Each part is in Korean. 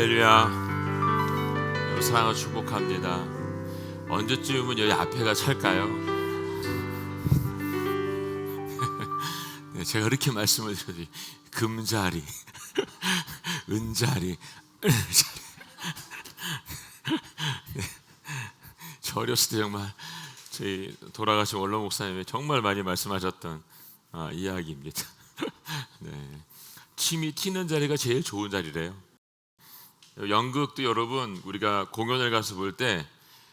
할렐루야. 사랑을 축복합니다. 언제쯤은 여기 앞에가 찰까요? 네, 제가 그렇게 말씀을 드렸더니 금자리, 은자리, 을자리. 네, 저 어렸을 때 정말 저희 돌아가신 원로 목사님이 정말 많이 말씀하셨던 이야기입니다. 네, 침이 튀는 자리가 제일 좋은 자리래요. 연극도 여러분 우리가 공연을 가서 볼 때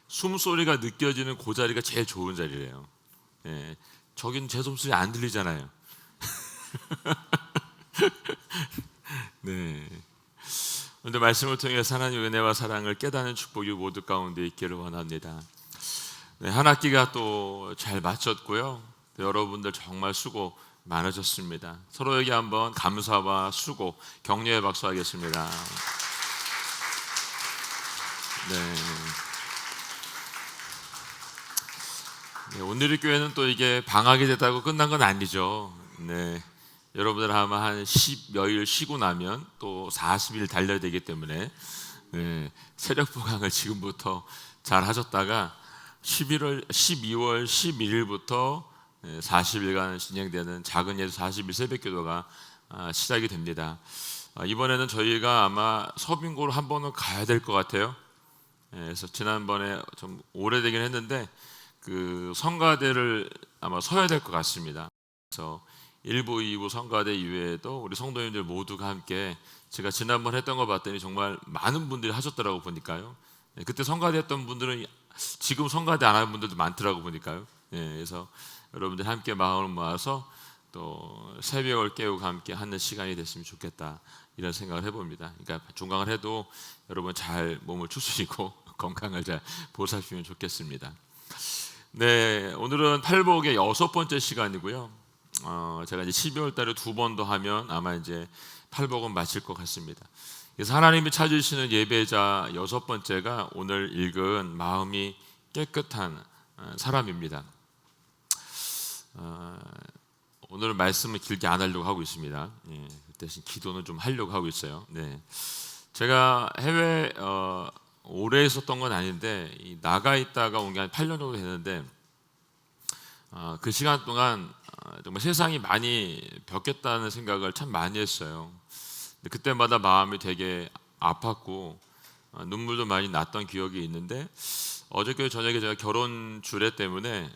숨소리가 느껴지는 그 자리가 제일 좋은 자리래요. 예, 저긴 제 숨소리 안 들리잖아요. 네. 오늘 말씀을 통해 하나님의 은혜와 사랑을 깨닫는 축복이 모두 가운데 있기를 원합니다. 네, 한 학기가 또 잘 마쳤고요. 여러분들 정말 수고 많으셨습니다. 서로에게 한번 감사와 수고, 격려의 박수 하겠습니다. 네. 네, 오늘의 교회는 또 이게 방학이 됐다고 끝난 건 아니죠. 네. 여러분들 아마 한 10여일 쉬고 나면 또 40일 달려야 되기 때문에 네, 세력 보강을 지금부터 잘 하셨다가 12월 11일부터 40일간 진행되는 작은 예수 40일 새벽기도가 시작이 됩니다. 이번에는 저희가 아마 서빙고로 한 번은 가야 될 것 같아요. 그래서 지난번에 좀 오래되긴 했는데 그 성가대를 아마 서야 될 것 같습니다. 그래서 1부, 2부 성가대 이외에도 우리 성도님들 모두가 함께 제가 지난번 했던 거 봤더니 정말 많은 분들이 하셨더라고 보니까요. 그때 성가대 했던 분들은 지금 성가대 안 하는 분들도 많더라고 보니까요. 그래서 여러분들 함께 마음을 모아서 또 새벽을 깨우고 함께 하는 시간이 됐으면 좋겠다 이런 생각을 해봅니다. 그러니까 중강을 해도 여러분 잘 몸을 추스리고 건강을 잘 보살피면 좋겠습니다. 네, 오늘은 팔복의 6번째 시간이고요. 제가 이제 12월 달에 2번 더 하면 아마 이제 팔복은 마칠 것 같습니다. 그래서 하나님이 찾으시는 예배자 6번째가 오늘 읽은 마음이 깨끗한 사람입니다. 오늘 말씀을 길게 안 하려고 하고 있습니다. 예, 대신 기도는 좀 하려고 하고 있어요. 네, 제가 해외 오래 있었던 건 아닌데 나가 있다가 온 게 한 8년 정도 됐는데 그 시간 동안 정말 세상이 많이 바뀌었다는 생각을 참 많이 했어요. 그때마다 마음이 되게 아팠고 눈물도 많이 났던 기억이 있는데 어저께 저녁에 제가 결혼 주례 때문에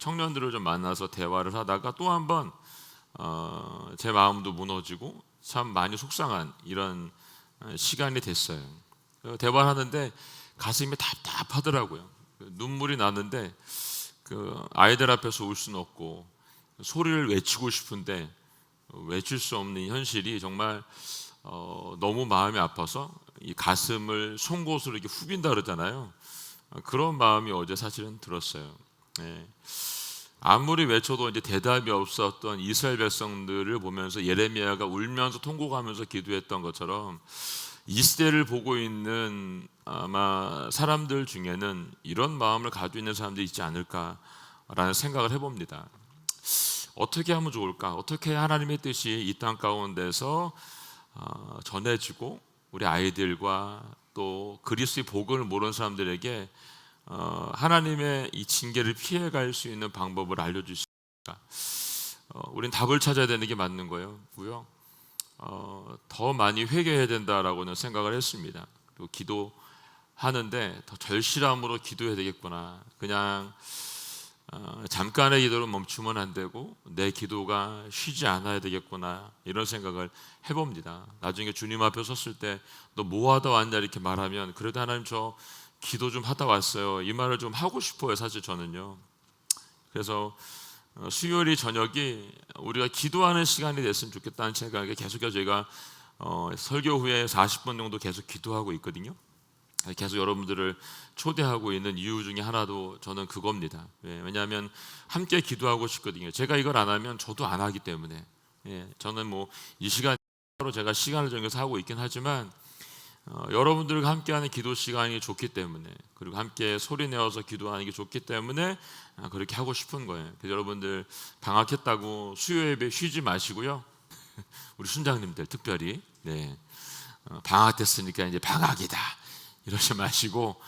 청년들을 좀 만나서 대화를 하다가 또 한 번 제 마음도 무너지고 참 많이 속상한 이런 시간이 됐어요. 대화를 하는데 가슴이 답답하더라고요. 눈물이 나는데 그 아이들 앞에서 울 수는 없고 소리를 외치고 싶은데 외칠 수 없는 현실이 정말 너무 마음이 아파서 이 가슴을 송곳으로 이렇게 후빈다 그러잖아요. 그런 마음이 어제 사실은 들었어요. 네. 아무리 외쳐도 이제 대답이 없었던 이스라엘 백성들을 보면서 예레미야가 울면서 통곡하면서 기도했던 것처럼 이 시대를 보고 있는 아마 사람들 중에는 이런 마음을 가지고 있는 사람들이 있지 않을까라는 생각을 해봅니다. 어떻게 하면 좋을까? 어떻게 하나님의 뜻이 이 땅 가운데서 전해지고 우리 아이들과 또 그리스도의 복음을 모르는 사람들에게 하나님의 이 징계를 피해갈 수 있는 방법을 알려줄 수 있을까? 우린 답을 찾아야 되는 게 맞는 거고요. 더 많이 회개해야 된다라고는 생각을 했습니다. 그리고 기도하는데 더 절실함으로 기도해야 되겠구나. 그냥 잠깐의 기도로 멈추면 안 되고 내 기도가 쉬지 않아야 되겠구나 이런 생각을 해봅니다. 나중에 주님 앞에 섰을 때 너 뭐 하다 왔냐 이렇게 말하면 그래도 하나님 저 기도 좀 하다 왔어요 이 말을 좀 하고 싶어요 사실 저는요. 그래서 수요일이 저녁이 우리가 기도하는 시간이 됐으면 좋겠다는 생각에 계속해서 제가 설교 후에 40분 정도 계속 기도하고 있거든요. 계속 여러분들을 초대하고 있는 이유 중에 하나도 저는 그겁니다. 왜냐하면 함께 기도하고 싶거든요. 제가 이걸 안 하면 저도 안 하기 때문에 저는 뭐 이 시간으로 제가 시간을 정해서 하고 있긴 하지만 여러분들과 함께하는 기도 시간이 좋기 때문에 그리고 함께 소리 내어서 기도하는 게 좋기 때문에 그렇게 하고 싶은 거예요. 그래서 여러분들 방학했다고 수요 예배 쉬지 마시고요. 우리 순장님들 특별히 방학 됐으니까 이제 방학이다 이러지 마시고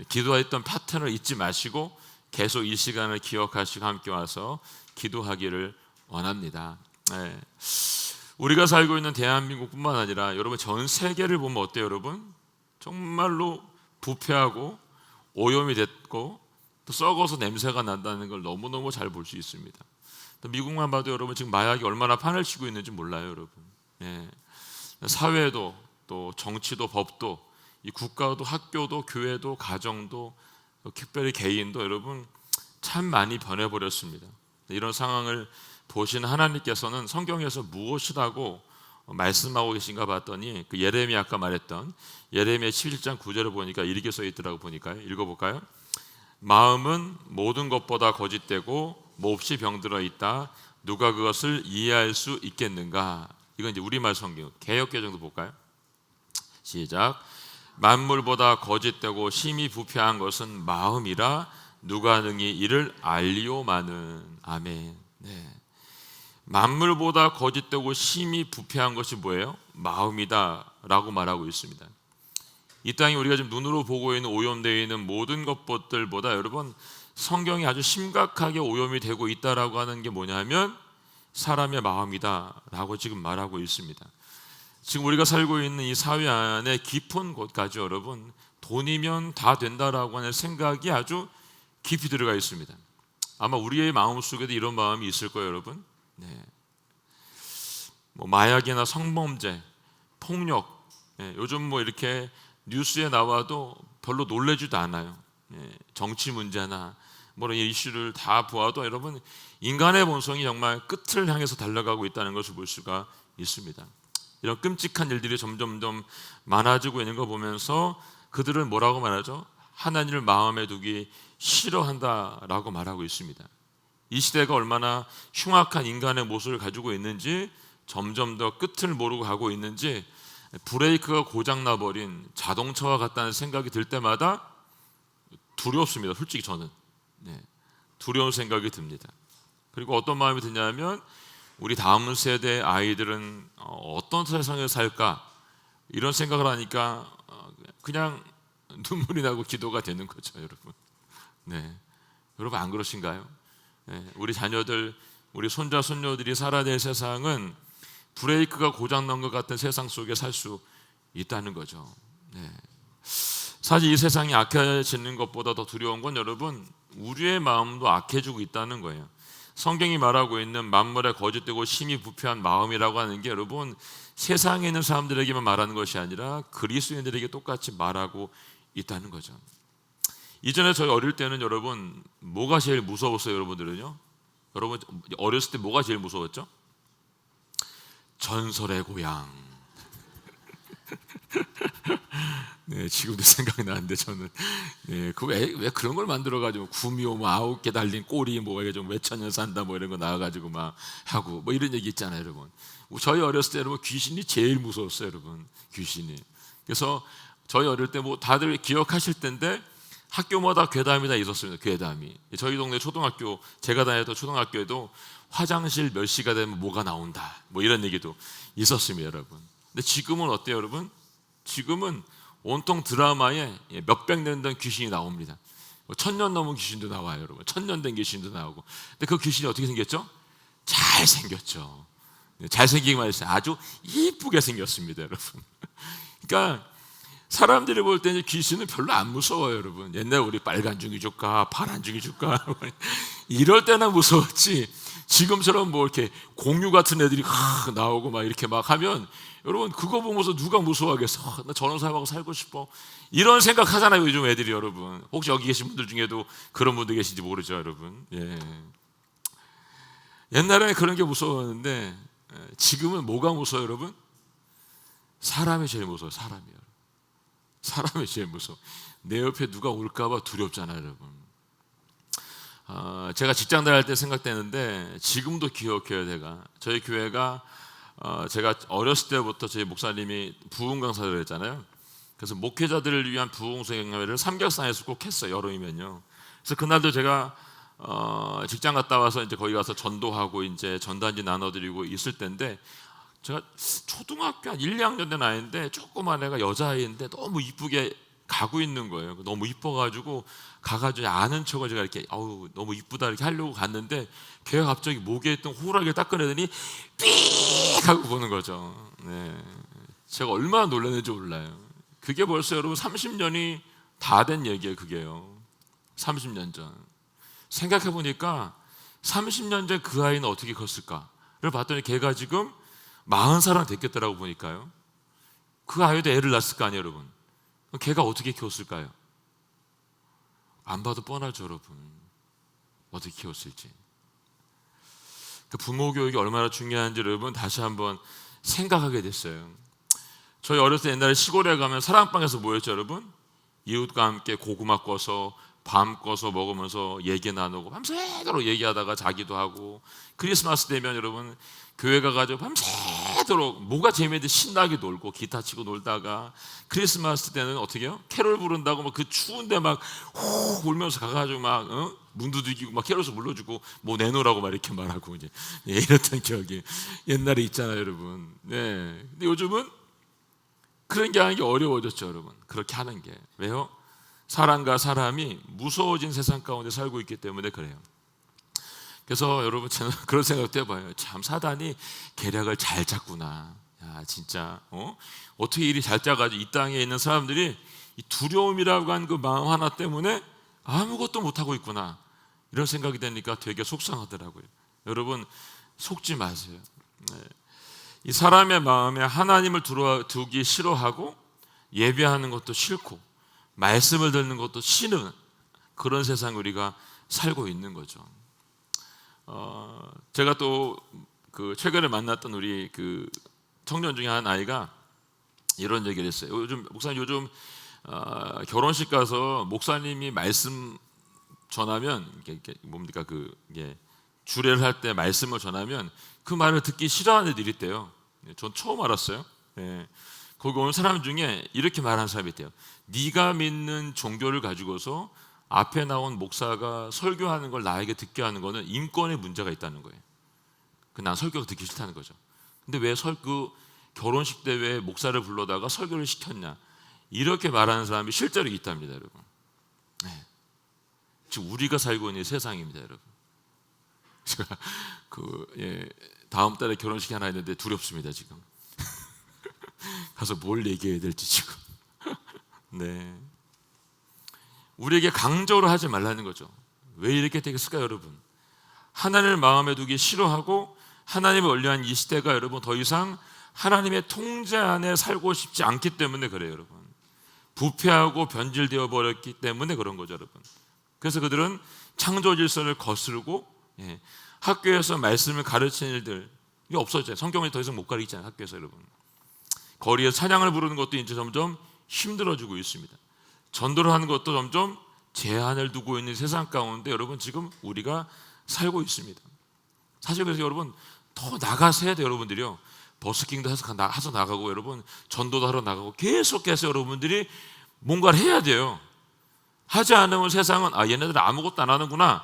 기도했던 패턴을 잊지 마시고 계속 이 시간을 기억하시고 함께 와서 기도하기를 원합니다. 우리가 살고 있는 대한민국뿐만 아니라 여러분 전 세계를 보면 어때요, 여러분? 정말로 부패하고 오염이 됐고 또 썩어서 냄새가 난다는 걸 너무너무 잘 볼 수 있습니다. 또 미국만 봐도 여러분 지금 마약이 얼마나 판을 치고 있는지 몰라요, 여러분. 사회도 또 정치도 법도 이 국가도 학교도 교회도 가정도 특별히 개인도 여러분 참 많이 변해버렸습니다. 이런 상황을 보신 하나님께서는 성경에서 무엇이라고 말씀하고 계신가 봤더니 그 예레미야 아까 말했던 예레미야 11장 9절을 보니까 이렇게 써 있더라고 보니까요. 읽어볼까요? 마음은 모든 것보다 거짓되고 몹시 병들어 있다. 누가 그것을 이해할 수 있겠는가? 이건 이제 우리말 성경 개역개정도 볼까요? 시작. 만물보다 거짓되고 심히 부패한 것은 마음이라 누가 능히 이를 알리오마는. 아멘. 만물보다 거짓되고 심히 부패한 것이 뭐예요? 마음이다 라고 말하고 있습니다. 이 땅이 우리가 지금 눈으로 보고 있는 오염되어 있는 모든 것들보다 여러분 성경이 아주 심각하게 오염이 되고 있다라고 하는 게 뭐냐면 사람의 마음이다 라고 지금 말하고 있습니다. 지금 우리가 살고 있는 이 사회 안에 깊은 곳까지 여러분 돈이면 다 된다라고 하는 생각이 아주 깊이 들어가 있습니다. 아마 우리의 마음속에도 이런 마음이 있을 거예요, 여러분. 뭐 마약이나 성범죄, 폭력, 요즘 뭐 이렇게 뉴스에 나와도 별로 놀라지도 않아요. 정치 문제나 뭐 이런 이슈를 다 보아도 여러분 인간의 본성이 정말 끝을 향해서 달려가고 있다는 것을 볼 수가 있습니다. 이런 끔찍한 일들이 점점점 많아지고 있는 거 보면서 그들은 뭐라고 말하죠? 하나님을 마음에 두기 싫어한다라고 말하고 있습니다. 이 시대가 얼마나 흉악한 인간의 모습을 가지고 있는지 점점 더 끝을 모르고 가고 있는지 브레이크가 고장나버린 자동차와 같다는 생각이 들 때마다 두렵습니다. 솔직히 저는 두려운 생각이 듭니다. 그리고 어떤 마음이 드냐면 우리 다음 세대 아이들은 어떤 세상에 살까 이런 생각을 하니까 그냥 눈물이 나고 기도가 되는 거죠, 여러분. 여러분 안 그러신가요? 우리 자녀들, 우리 손자 손녀들이 살아야 될 세상은 브레이크가 고장난 것 같은 세상 속에 살 수 있다는 거죠. 사실 이 세상이 악해지는 것보다 더 두려운 건 여러분 우리의 마음도 악해지고 있다는 거예요. 성경이 말하고 있는 만물의 거짓되고 심히 부패한 마음이라고 하는 게 여러분 세상에 있는 사람들에게만 말하는 것이 아니라 그리스도인들에게 똑같이 말하고 있다는 거죠. 이전에 저희 어릴 때는 여러분 뭐가 제일 무서웠어요, 여러분들은요? 여러분 어렸을 때 뭐가 제일 무서웠죠? 전설의 고향. 지금도 생각이 나는데 저는 왜 그런 걸 만들어가지고 구미호 뭐 9개 달린 꼬리 뭐 이게 좀 몇천년 산다 뭐 이런 거 나와가지고 막 하고 뭐 이런 얘기 있잖아요, 여러분. 저희 어렸을 때 여러분 귀신이 제일 무서웠어요, 여러분. 귀신이. 그래서 저희 어릴 때 뭐 다들 기억하실 텐데 학교마다 괴담이 다 있었습니다. 괴담이. 저희 동네 초등학교 제가 다녔던 초등학교에도 화장실 몇 시가 되면 뭐가 나온다 뭐 이런 얘기도 있었습니다, 여러분. 근데 지금은 어때요, 여러분? 지금은 온통 드라마에 몇백 년 된 귀신이 나옵니다. 1000년 넘은 귀신도 나와요, 여러분. 1000년 된 귀신도 나오고. 근데 그 귀신이 어떻게 생겼죠? 잘 생겼죠. 잘생기기만 했어요. 아주 이쁘게 생겼습니다, 여러분. 그러니까 사람들이 볼 때 귀신은 별로 안 무서워요, 여러분. 옛날 우리 빨간 중이 줄까, 파란 중이 줄까 이럴 때나 무서웠지. 지금처럼 뭐 이렇게 공유 같은 애들이 나오고 막 이렇게 막 하면 여러분 그거 보면서 누가 무서워하겠어? 나 저런 사람하고 살고 싶어. 이런 생각 하잖아요, 요즘 애들이, 여러분. 혹시 여기 계신 분들 중에도 그런 분들 계신지 모르죠, 여러분. 옛날에는 그런 게 무서웠는데 지금은 뭐가 무서워요, 여러분? 사람이 제일 무서워요. 사람이 제일 무서워. 내 옆에 누가 올까봐 두렵잖아요, 여러분. 제가 직장 다닐 때 생각되는데 지금도 기억해요. 저희 교회가 제가 어렸을 때부터 저희 목사님이 부흥 강사를 했잖아요. 그래서 목회자들을 위한 부흥 생활을 삼겹산에서 꼭 했어요, 여름이면요. 그래서 그날도 제가 직장 갔다 와서 이제 거기 가서 전도하고 이제 전단지 나눠드리고 있을 때인데 제가 초등학교 한 1, 2학년 된 아이인데 조그만 애가 여자아이인데 너무 이쁘게 가고 있는 거예요. 너무 이뻐가지고 가가지고 아는 척을 제가 이렇게 너무 이쁘다 이렇게 하려고 갔는데 걔가 갑자기 목에 있던 호랑이를 딱 꺼내더니 삐익 하고 보는 거죠. 네. 제가 얼마나 놀랐는지 몰라요. 그게 벌써 여러분 30년이 다 된 얘기예요. 그게요. 30년 전. 생각해 보니까 30년 전 그 아이는 어떻게 컸을까를 봤더니 걔가 지금 40살 됐겠더라고 보니까요. 그 아이도 애를 낳았을 거 아니에요, 여러분. 걔가 어떻게 키웠을까요? 안 봐도 뻔하죠, 여러분. 어떻게 키웠을지. 그 부모 교육이 얼마나 중요한지 여러분 다시 한번 생각하게 됐어요. 저희 어렸을 때 옛날에 시골에 가면 사랑방에서 뭐였죠, 여러분? 이웃과 함께 고구마 꿔서 밤 꺼서 먹으면서 얘기 나누고 밤새도록 얘기하다가 자기도 하고, 크리스마스 되면 여러분 교회 가가지고 밤새도록 뭐가 재미있는데 신나게 놀고 기타 치고 놀다가, 크리스마스 때는 어떻게 해요? 캐롤 부른다고 막 그 추운데 막 호 울면서 가가지고 막 문 두들기고 막 캐롤스 불러주고 뭐 내놓으라고 막 이렇게 말하고 이제 이랬던 기억이 옛날에 있잖아요, 여러분. 네. 근데 요즘은 그런 게 하는 게 어려워졌죠, 여러분. 그렇게 하는 게. 왜요? 사람과 사람이 무서워진 세상 가운데 살고 있기 때문에 그래요. 그래서 여러분 저는 그런 생각도 해봐요. 참 사단이 계략을 잘 짰구나. 야 진짜 어떻게 일이 잘 짜가지고 이 땅에 있는 사람들이 이 두려움이라고 한 그 마음 하나 때문에 아무것도 못하고 있구나, 이런 생각이 되니까 되게 속상하더라고요. 여러분 속지 마세요. 네. 이 사람의 마음에 하나님을 두기 싫어하고 예배하는 것도 싫고 말씀을 듣는 것도 싫은 그런 세상 우리가 살고 있는 거죠. 제가 또 그 최근에 만났던 우리 그 청년 중에 한 아이가 이런 얘기를 했어요. 목사님 요즘 결혼식 가서 목사님이 말씀 전하면 이게 뭡니까 주례를 할 때 말씀을 전하면 그 말을 듣기 싫어하는 애들이 있대요. 전 처음 알았어요. 네. 거기 온 사람 중에 이렇게 말하는 사람이 있대요. 네가 믿는 종교를 가지고서 앞에 나온 목사가 설교하는 걸 나에게 듣게 하는 거는 인권에 문제가 있다는 거예요. 난 설교가 듣기 싫다는 거죠. 근데 왜 결혼식 때 왜 목사를 불러다가 설교를 시켰냐, 이렇게 말하는 사람이 실제로 있답니다, 여러분. 네. 지금 우리가 살고 있는 세상입니다, 여러분. 제가 다음 달에 결혼식이 하나 있는데 두렵습니다, 지금. 가서 뭘 얘기해야 될지 지금. 네. 우리에게 강조를 하지 말라는 거죠. 왜 이렇게 되겠을까요, 여러분? 하나님을 마음에 두기 싫어하고 하나님을 원리한 이 시대가 여러분 더 이상 하나님의 통제 안에 살고 싶지 않기 때문에 그래요, 여러분. 부패하고 변질되어 버렸기 때문에 그런 거죠, 여러분. 그래서 그들은 창조 질서를 거스르고 학교에서 말씀을 가르치는 일들 이게 없어져요. 성경을 더 이상 못 가르치잖아요, 학교에서 여러분. 거리에서 찬양을 부르는 것도 이제 점점 힘들어지고 있습니다. 전도를 하는 것도 점점 제한을 두고 있는 세상 가운데 여러분 지금 우리가 살고 있습니다. 사실 그래서 여러분 더 나가서 해야 돼요, 여러분들이요. 버스킹도 해서 나가고 여러분 전도도 하러 나가고 계속해서 여러분들이 뭔가를 해야 돼요. 하지 않으면 세상은 얘네들 아무것도 안 하는구나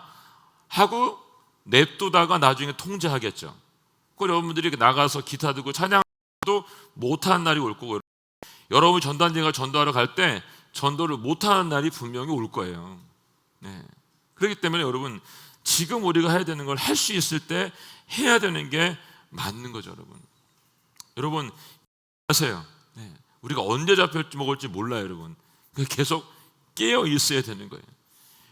하고 냅두다가 나중에 통제하겠죠. 그 여러분들이 나가서 기타 들고 찬양도 못하는 날이 올 거고, 여러분 전단지가 전도하러 갈 때 전도를 못하는 날이 분명히 올 거예요. 네. 그렇기 때문에 여러분 지금 우리가 해야 되는 걸 할 수 있을 때 해야 되는 게 맞는 거죠, 여러분. 여러분 아세요? 네. 우리가 언제 잡힐지 먹을지 몰라요, 여러분. 계속 깨어 있어야 되는 거예요.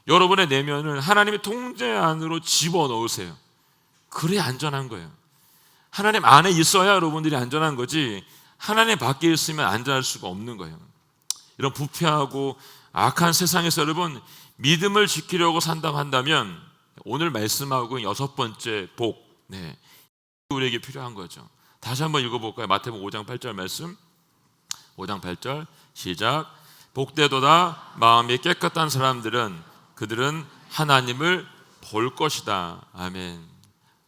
여러분의 내면을 하나님의 통제 안으로 집어넣으세요. 그래야 안전한 거예요. 하나님 안에 있어야 여러분들이 안전한 거지, 하나님 밖에 있으면 안전할 수가 없는 거예요. 이런 부패하고 악한 세상에서 여러분 믿음을 지키려고 산다고 한다면 오늘 말씀하고 6번째 복, 우리에게 필요한 거죠. 다시 한번 읽어볼까요? 마태복음 5장 8절 말씀. 5장 8절 시작. 복되도다 마음이 깨끗한 사람들은 그들은 하나님을 볼 것이다. 아멘.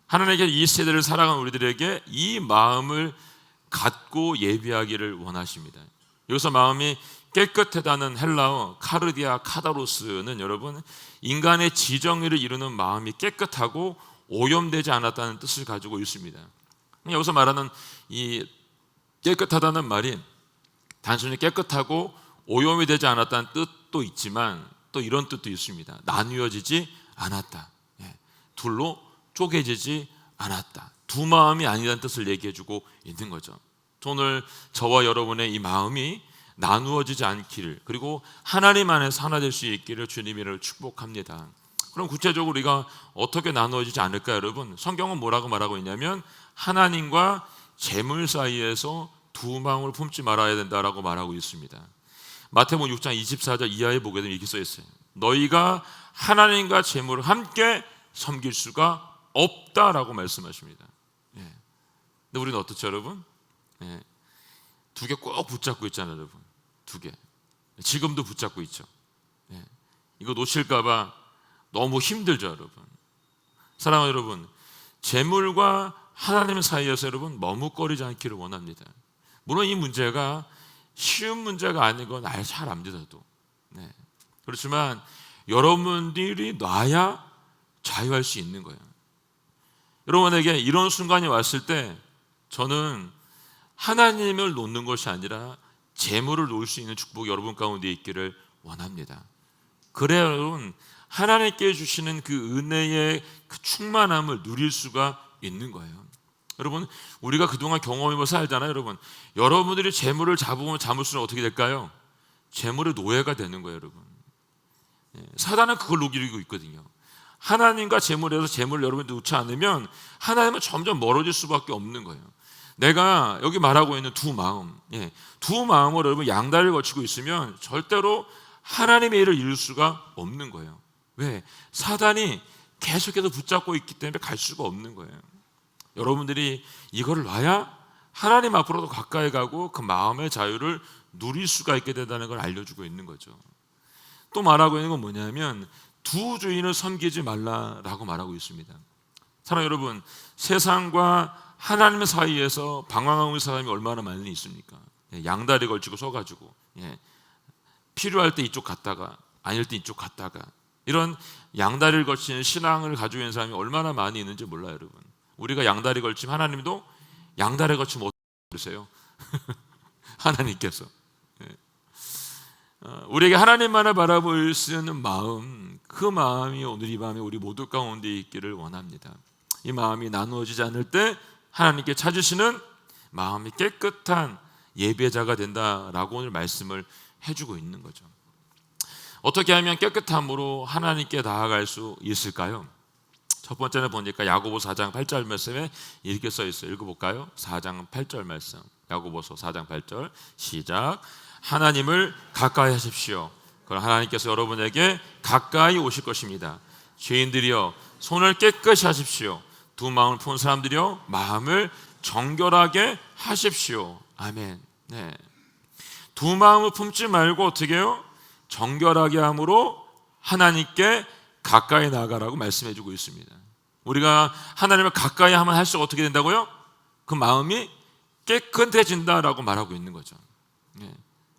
하나님께 이 세대를 살아가는 우리들에게 이 마음을 갖고 예비하기를 원하십니다. 여기서 마음이 깨끗하다는 헬라어 카르디아 카다로스는 여러분 인간의 지정의를 이루는 마음이 깨끗하고 오염되지 않았다는 뜻을 가지고 있습니다. 여기서 말하는 이 깨끗하다는 말이 단순히 깨끗하고 오염이 되지 않았다는 뜻도 있지만 또 이런 뜻도 있습니다. 나뉘어지지 않았다. 둘로 쪼개지지 않았다. 두 마음이 아니라는 뜻을 얘기해주고 있는 거죠. 오늘 저와 여러분의 이 마음이 나누어지지 않기를, 그리고 하나님 안에서 하나 될 수 있기를 주님이를 축복합니다. 그럼 구체적으로 우리가 어떻게 나누어지지 않을까 여러분? 성경은 뭐라고 말하고 있냐면 하나님과 재물 사이에서 두 마음을 품지 말아야 된다라고 말하고 있습니다. 마태복음 6장 24절 이하에 보게 되면 이렇게 써 있어요. 너희가 하나님과 재물을 함께 섬길 수가 없다라고 말씀하십니다. 근데 우리는 어떻죠 여러분? 두 개 꼭 붙잡고 있잖아요 여러분. 두 개 지금도 붙잡고 있죠. 이거 놓칠까봐 너무 힘들죠 여러분. 사랑하는 여러분, 재물과 하나님 사이에서 여러분 머뭇거리지 않기를 원합니다. 물론 이 문제가 쉬운 문제가 아닌 건 잘 압니다 저도. 그렇지만 여러분들이 놔야 자유할 수 있는 거예요. 여러분에게 이런 순간이 왔을 때 저는 하나님을 놓는 것이 아니라 재물을 놓을 수 있는 축복이 여러분 가운데 있기를 원합니다. 그래야 여러분 하나님께 주시는 그 은혜의 그 충만함을 누릴 수가 있는 거예요. 여러분 우리가 그동안 경험해서 알잖아요 여러분. 여러분들이 재물을 잡으면 잡을수록 어떻게 될까요? 재물의 노예가 되는 거예요 여러분. 사단은 그걸 누리고 있거든요. 하나님과 재물에서 재물을 여러분이 놓지 않으면 하나님은 점점 멀어질 수밖에 없는 거예요. 내가 여기 말하고 있는 두 마음, 두 마음으로 여러분 양다리를 걸치고 있으면 절대로 하나님의 일을 이룰 수가 없는 거예요. 왜? 사단이 계속해서 붙잡고 있기 때문에 갈 수가 없는 거예요. 여러분들이 이거를 놔야 하나님 앞으로도 가까이 가고 그 마음의 자유를 누릴 수가 있게 된다는 걸 알려주고 있는 거죠. 또 말하고 있는 건 뭐냐면 두 주인을 섬기지 말라라고 말하고 있습니다. 사랑하는 여러분, 세상과 하나님 사이에서 방황하고 있는 사람이 얼마나 많이 있습니까? 양다리 걸치고 서가지고 필요할 때 이쪽 갔다가 아닐 때 이쪽 갔다가 이런 양다리를 걸치는 신앙을 가지고 있는 사람이 얼마나 많이 있는지 몰라요 여러분. 우리가 양다리 걸치면 하나님도 양다리 걸치면 어떻게 그러세요? 하나님께서 우리에게 하나님만을 바라볼 수 있는 마음, 그 마음이 오늘 이 밤에 우리 모두 가운데 있기를 원합니다. 이 마음이 나누어지지 않을 때 하나님께 찾으시는 마음이 깨끗한 예배자가 된다라고 오늘 말씀을 해주고 있는 거죠. 어떻게 하면 깨끗함으로 하나님께 나아갈 수 있을까요? 첫 번째는 보니까 야고보서 4장 8절 말씀에 이렇게 써 있어요. 읽어볼까요? 4장 8절 말씀, 야고보서 4장 8절 시작. 하나님을 가까이 하십시오. 그럼 하나님께서 여러분에게 가까이 오실 것입니다. 죄인들이여 손을 깨끗이 하십시오. 두 마음을 푼 사람들이여 마음을 정결하게 하십시오. 아멘. 두 마음을 품지 말고 어떻게 해요? 정결하게 함으로 하나님께 가까이 나아가라고 말씀해주고 있습니다. 우리가 하나님을 가까이 하면 할수록 어떻게 된다고요? 그 마음이 깨끗해진다라고 말하고 있는 거죠.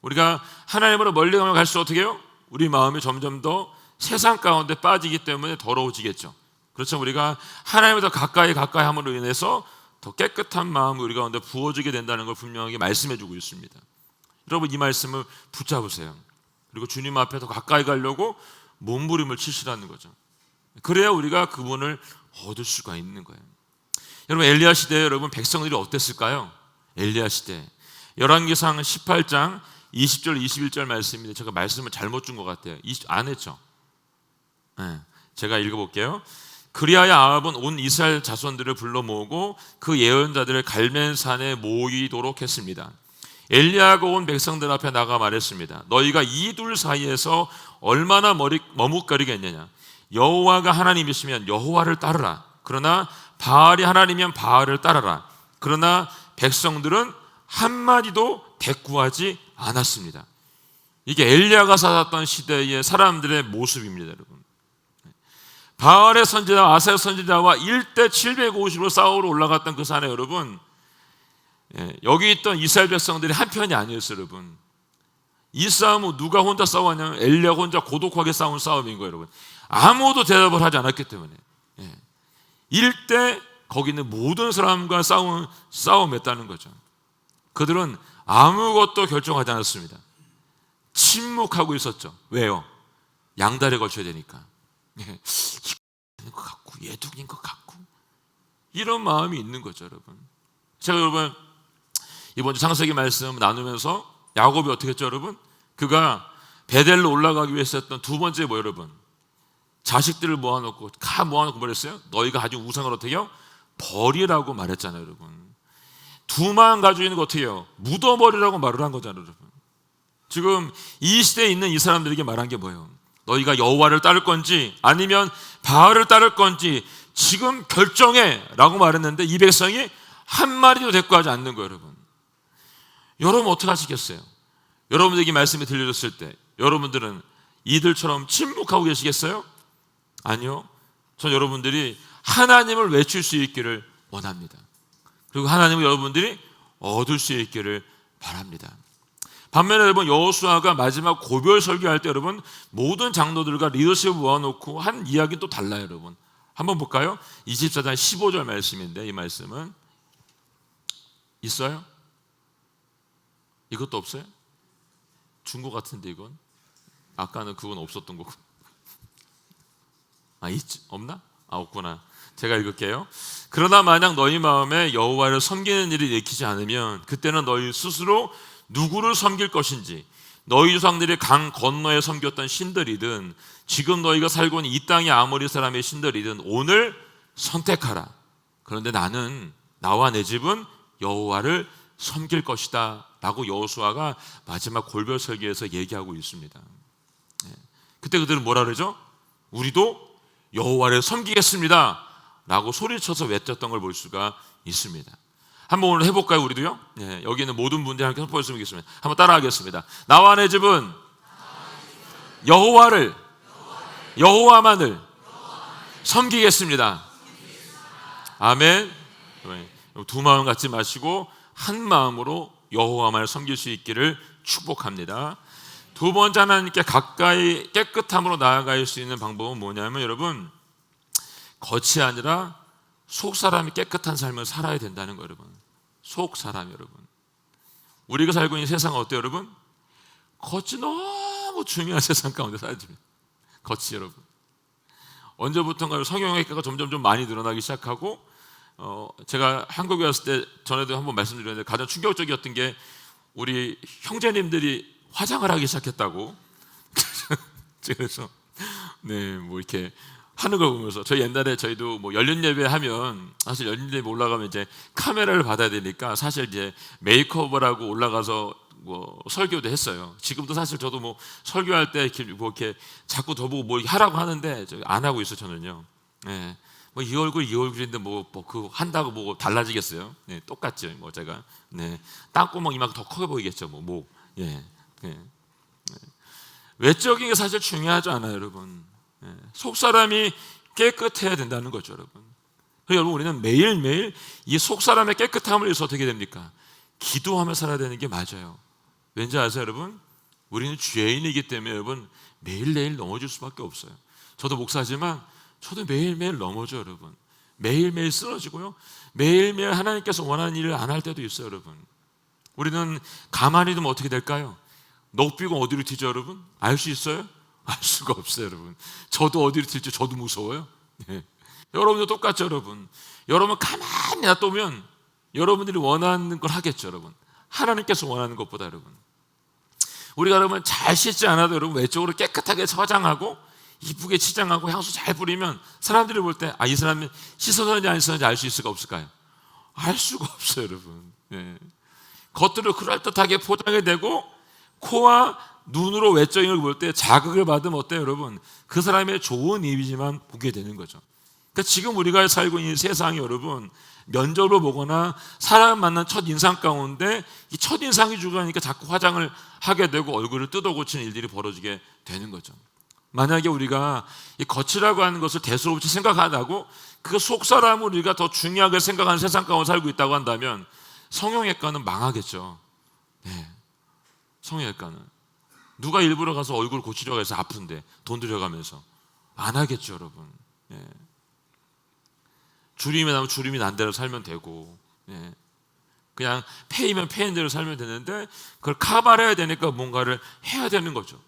우리가 하나님으로 멀리 가면 갈수록 어떻게 해요? 우리 마음이 점점 더 세상 가운데 빠지기 때문에 더러워지겠죠. 그렇죠. 우리가 하나님을 더 가까이 함으로 인해서 더 깨끗한 마음이 우리 가운데 부어지게 된다는 걸 분명하게 말씀해주고 있습니다. 여러분 이 말씀을 붙잡으세요. 그리고 주님 앞에 더 가까이 가려고 몸부림을 치시라는 거죠. 그래야 우리가 그분을 얻을 수가 있는 거예요. 여러분 엘리야 시대에 여러분 백성들이 어땠을까요? 엘리야 시대 열왕기상 18장 20절 21절 말씀인데 제가 말씀을 잘못 준 것 같아요. 안 했죠? 제가 읽어볼게요. 그리하여 아합은 온 이스라엘 자손들을 불러 모으고 그 예언자들을 갈멜산에 모이도록 했습니다. 엘리야가 온 백성들 앞에 나가 말했습니다. 너희가 이 둘 사이에서 얼마나 머뭇거리겠느냐. 여호와가 하나님이시면 여호와를 따르라. 그러나 바알이 하나님이면 바알을 따르라. 그러나 백성들은 한마디도 대꾸하지 않았습니다. 이게 엘리야가 살았던 시대의 사람들의 모습입니다 여러분. 바알의 선지자와 아셀 선지자와 1대 750으로 싸우러 올라갔던 그 산에 여러분, 여기 있던 이스라엘 백성들이 한 편이 아니었어요 여러분. 이 싸움은 누가 혼자 싸웠냐면 엘리야가 혼자 고독하게 싸운 싸움인 거예요 여러분. 아무도 대답을 하지 않았기 때문에 1대 거기 있는 모든 사람과 싸움했다는 거죠. 그들은 아무것도 결정하지 않았습니다. 침묵하고 있었죠. 왜요? 양다리에 걸쳐야 되니까. 이거 것 같고 얘도 인 것 같고 이런 마음이 있는 거죠, 여러분. 제가 여러분 이번 주 창세기 말씀 나누면서 야곱이 어떻게 했죠, 여러분? 그가 베델로 올라가기 위해서 했던 두 번째 뭐 여러분? 자식들을 모아놓고 모아놓고 뭐랬어요? 너희가 가진 우상을 어떻게 해요? 버리라고 말했잖아요, 여러분. 두 마음 가지고 있는 거 어떻게 해요? 묻어버리라고 말을 한 거잖아요, 여러분. 지금 이 시대에 있는 이 사람들에게 말한 게 뭐예요? 너희가 여호와를 따를 건지 아니면 바알을 따를 건지 지금 결정해 라고 말했는데 이 백성이 한마디도 대꾸하지 않는 거예요, 여러분. 여러분 어떻게 하시겠어요? 여러분들에게 말씀이 들려줬을 때 여러분들은 이들처럼 침묵하고 계시겠어요? 아니요. 전 여러분들이 하나님을 외칠 수 있기를 원합니다. 그리고 하나님을 여러분들이 얻을 수 있기를 바랍니다. 반면에 여러분 여호수아가 마지막 고별 설교할 때 여러분 모든 장로들과 리더십을 모아놓고 한 이야기는 또 달라요, 여러분. 한번 볼까요? 24장 15절 말씀인데 이 말씀은 있어요? 이것도 없어요? 준 것 같은데 이건? 아까는 그건 없었던 거고. 없나? 없구나. 제가 읽을게요. 그러나 만약 너희 마음에 여호와를 섬기는 일이 내키지 않으면 그때는 너희 스스로 누구를 섬길 것인지 너희 조상들이 강 건너에 섬겼던 신들이든 지금 너희가 살고 있는 이 땅의 아모리 사람의 신들이든 오늘 선택하라. 그런데 나는 나와 내 집은 여호와를 섬길 것이다 라고 여호수아가 마지막 골별 설교에서 얘기하고 있습니다. 그때 그들은 뭐라 그러죠? 우리도 여호와를 섬기겠습니다 라고 소리쳐서 외쳤던 걸 볼 수가 있습니다. 한번 오늘 해볼까요, 우리도요? 여기 있는 모든 분들이 함께 선포했으면 좋겠습니다. 한번 따라하겠습니다. 나와 내 집은 여호와만을 섬기겠습니다. 아멘. 두 마음 갖지 마시고 한 마음으로 여호와만을 섬길 수 있기를 축복합니다. 두 번째, 하나님께 가까이 깨끗함으로 나아갈 수 있는 방법은 뭐냐면 여러분 겉이 아니라 속 사람이 깨끗한 삶을 살아야 된다는 거예요, 여러분. 속 사람 여러분. 우리가 살고 있는 세상은 어때요, 여러분? 겉이 너무 중요한 세상 가운데 살죠. 겉이 여러분. 언제부턴가 성형외과가 점점 좀 많이 늘어나기 시작하고 제가 한국에 왔을 때 전에도 한번 말씀드렸는데 가장 충격적이었던 게 우리 형제님들이 화장을 하기 시작했다고. 그래서 뭐 이렇게 하는 걸 보면서 저희 옛날에 저희도 뭐 연륜 예배 하면 사실 연륜 예배 올라가면 이제 카메라를 받아야 되니까 사실 이제 메이크업을 올라가서 뭐 설교도 했어요. 지금도 사실 저도 뭐 설교할 때 이렇게 자꾸 저보고 뭐 하라고 하는데 안 하고 있어요, 저는요. 뭐 이 얼굴인데 그 한다고 뭐 달라지겠어요? 똑같죠, 뭐 제가. 땅구멍 이만큼 더 커 보이겠죠, 외적인 게 사실 중요하지 않아요, 여러분. 속 사람이 깨끗해야 된다는 거죠, 여러분. 여러분 우리는 매일매일 이 속 사람의 깨끗함을 위해서 어떻게 됩니까? 기도하며 살아야 되는 게 맞아요. 왠지 아세요, 여러분? 우리는 죄인이기 때문에 여러분 매일매일 넘어질 수밖에 없어요. 저도 목사지만 저도 매일매일 넘어져요, 여러분. 매일매일 쓰러지고요. 매일매일 하나님께서 원하는 일을 안 할 때도 있어요, 여러분. 우리는 가만히 두면 어떻게 될까요? 넋비고 어디로 튀죠, 여러분? 알 수 있어요? 알 수가 없어요, 여러분. 저도 어디로 튈지 저도 무서워요. 여러분도 똑같죠, 여러분. 여러분 가만히 놔두면 여러분들이 원하는 걸 하겠죠, 여러분. 하나님께서 원하는 것보다 여러분. 우리가 여러분 잘 씻지 않아도 여러분 외적으로 깨끗하게 화장하고 이쁘게 치장하고 향수 잘 뿌리면 사람들이 볼 때 이 사람이 씻었는지 안 씻었는지 알 수 있을까 없을까요? 알 수가 없어요, 여러분. 겉으로 그럴듯하게 포장이 되고 코와 눈으로 외적인 걸 볼 때 자극을 받으면 어때요, 여러분? 그 사람의 좋은 이미지만 보게 되는 거죠. 그러니까 지금 우리가 살고 있는 세상이 여러분 면접을 보거나 사람 만난 첫 인상 가운데 이 첫 인상이 중요하니까 자꾸 화장을 하게 되고 얼굴을 뜯어 고치는 일들이 벌어지게 되는 거죠. 만약에 우리가 이 겉이라고 하는 것을 대수롭지 생각하고 그 속 사람을 우리가 더 중요하게 생각하는 세상 가운데 살고 있다고 한다면 성형외과는 망하겠죠. 성형외과는 누가 일부러 가서 얼굴 고치려고 해서 아픈데 돈 들여가면서 안 하겠죠, 여러분. 주림이 나면 주림이 난 대로 살면 되고, 예. 그냥 페이면 페인 대로 살면 되는데 그걸 카바해야 되니까 뭔가를 해야 되는 거죠.